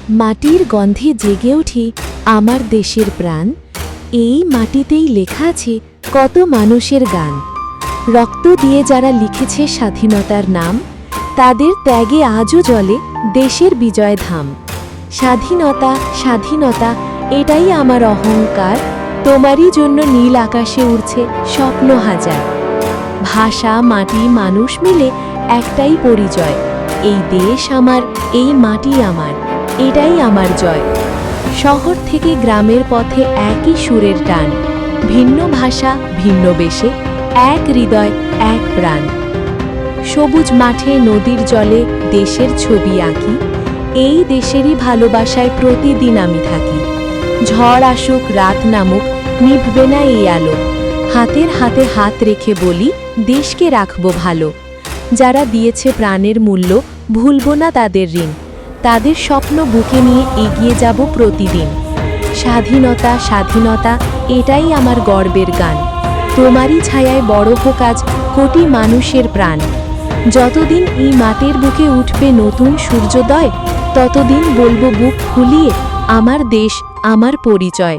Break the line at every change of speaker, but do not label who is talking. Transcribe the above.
মাটির গন্ধে জেগে উঠি আমার দেশের প্রাণ। এই মাটিতেই লেখা আছে কত মানুষের গান। রক্ত দিয়ে যারা লিখেছে স্বাধীনতার নাম, তাদের ত্যাগে আজও জ্বলে দেশের বিজয় ধাম। স্বাধীনতা স্বাধীনতা এটাই আমার অহংকার, তোমারই জন্য নীল আকাশে উড়ছে স্বপ্ন হাজার। ভাষা মাটি মানুষ মিলে একটাই পরিচয়, এই দেশ আমার, এই মাটি আমার, এটাই আমার জয়। শহর থেকে গ্রামের পথে একই সুরের টান, ভিন্ন ভাষা ভিন্ন বেশে, এক হৃদয় এক প্রাণ। সবুজ মাঠে নদীর জলে দেশের ছবি আঁকি, এই দেশেরই ভালোবাসায় প্রতিদিন আমি থাকি। ঝড় আসুক রাত নামুক নিভবে না এই আলো, হাতের হাতে হাত রেখে বলি দেশকে রাখবো ভালো। যারা দিয়েছে প্রাণের মূল্য ভুলব না তাদের ঋণ, তাদের স্বপ্ন বুকে নিয়ে এগিয়ে যাব প্রতিদিন। স্বাধীনতা স্বাধীনতা এটাই আমার গর্বের গান, তোমারই ছায়ায় বড় হোক আজ কোটি মানুষের প্রাণ। যতদিন এই মাটির বুকে উঠবে নতুন সূর্যোদয়, ততদিন বলবো বুক ফুলিয়ে আমার দেশ আমার পরিচয়।